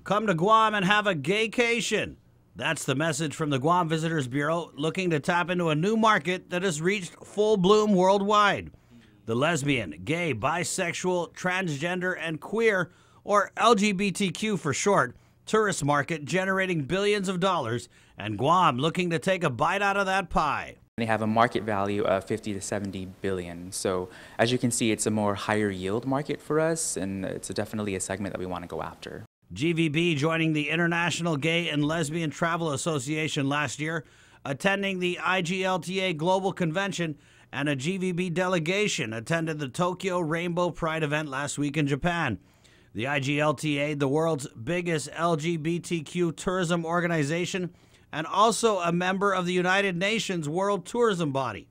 Come to Guam and have a gaycation. That's the message from the Guam Visitors Bureau, looking to tap into a new market that has reached full bloom worldwide. The lesbian, gay, bisexual, transgender, and queer, or LGBTQ for short, tourist market generating billions of dollars, and Guam looking to take a bite out of that pie. They have a market value of 50 to 70 billion. So as you can see, it's a more higher yield market for us, and it's definitely a segment that we want to go after. GVB joining the International Gay and Lesbian Travel Association last year, attending the IGLTA Global Convention, and a GVB delegation attended the Tokyo Rainbow Pride event last week in Japan. The IGLTA, the world's biggest LGBTQ tourism organization, and also a member of the United Nations World Tourism Body.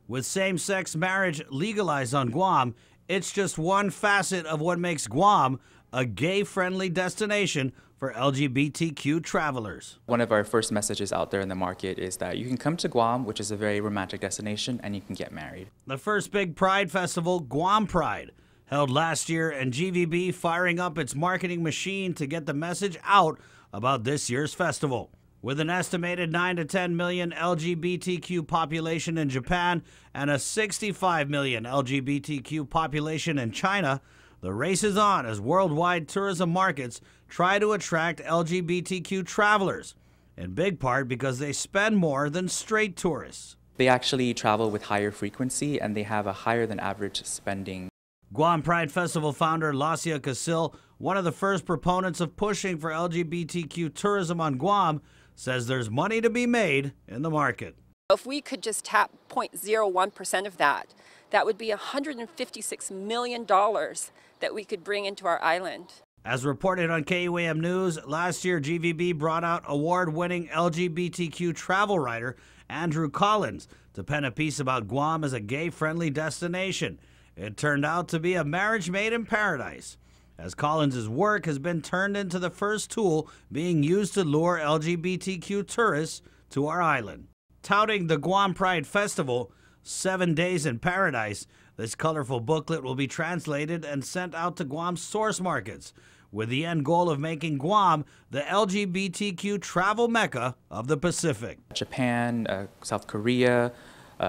With same-sex marriage legalized on Guam, it's just one facet of what makes Guam a gay-friendly destination for LGBTQ travelers. One of our first messages out there in the market is that you can come to Guam, which is a very romantic destination, and you can get married. The first big Pride festival, Guam Pride, held last year, and GVB firing up its marketing machine to get the message out about this year's festival. With an estimated 9 to 10 million LGBTQ population in Japan and a 65 million LGBTQ population in China, the race is on as worldwide tourism markets try to attract LGBTQ travelers, in big part because they spend more than straight tourists. They actually travel with higher frequency and they have a higher than average spending. Guam Pride Festival founder Lacia Casil, one of the first proponents of pushing for LGBTQ tourism on Guam, says there's money to be made in the market. If we could just tap 0.01% of that, that would be $156 million that we could bring into our island. As reported on KUAM News, last year GVB brought out award-winning LGBTQ travel writer Andrew Collins to pen a piece about Guam as a gay-friendly destination. It turned out to be a marriage made in paradise, as Collins' work has been turned into the first tool being used to lure LGBTQ tourists to our island. Touting the Guam Pride Festival, 7 Days in Paradise, this colorful booklet will be translated and sent out to Guam's source markets, with the end goal of making Guam the LGBTQ travel mecca of the Pacific. Japan, South Korea,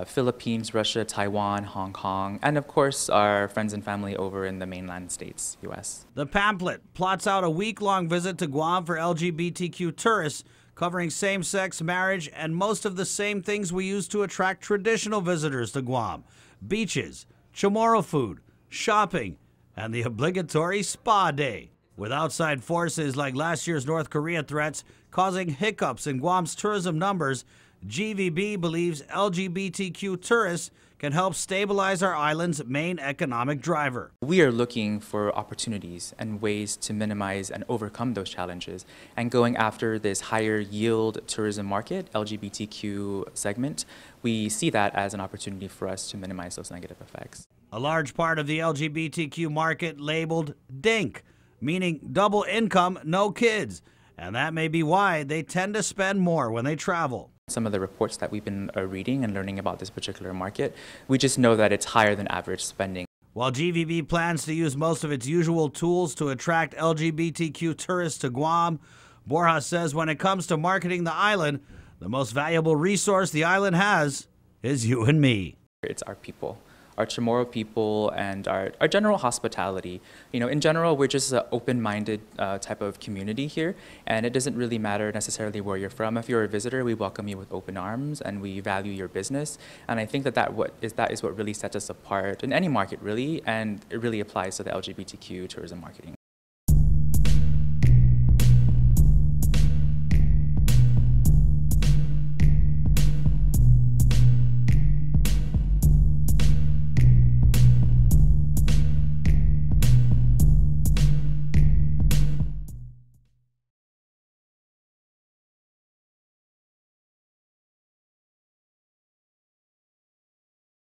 Philippines, Russia, Taiwan, Hong Kong, and of course our friends and family over in the mainland states, U.S. The pamphlet plots out a week-long visit to Guam for LGBTQ tourists, covering same-sex marriage and most of the same things we use to attract traditional visitors to Guam: beaches, Chamorro food, shopping, and the obligatory spa day. With outside forces like last year's North Korea threats causing hiccups in Guam's tourism numbers, GVB believes LGBTQ tourists can help stabilize our island's main economic driver. We are looking for opportunities and ways to minimize and overcome those challenges. And going after this higher yield tourism market, LGBTQ segment, we see that as an opportunity for us to minimize those negative effects. A large part of the LGBTQ market labeled DINK, meaning double income, no kids. And that may be why they tend to spend more when they travel. Some of the reports that we've been reading and learning about this particular market, we just know that it's higher than average spending. While GVB plans to use most of its usual tools to attract LGBTQ tourists to Guam, Borja says when it comes to marketing the island, the most valuable resource the island has is you and me. It's our people. Our Chamorro people and our general hospitality. You know, in general, we're just an open-minded type of community here, and it doesn't really matter necessarily where you're from. If you're a visitor, we welcome you with open arms, and we value your business. And I think that is what really sets us apart in any market, really, and it really applies to the LGBTQ tourism marketing.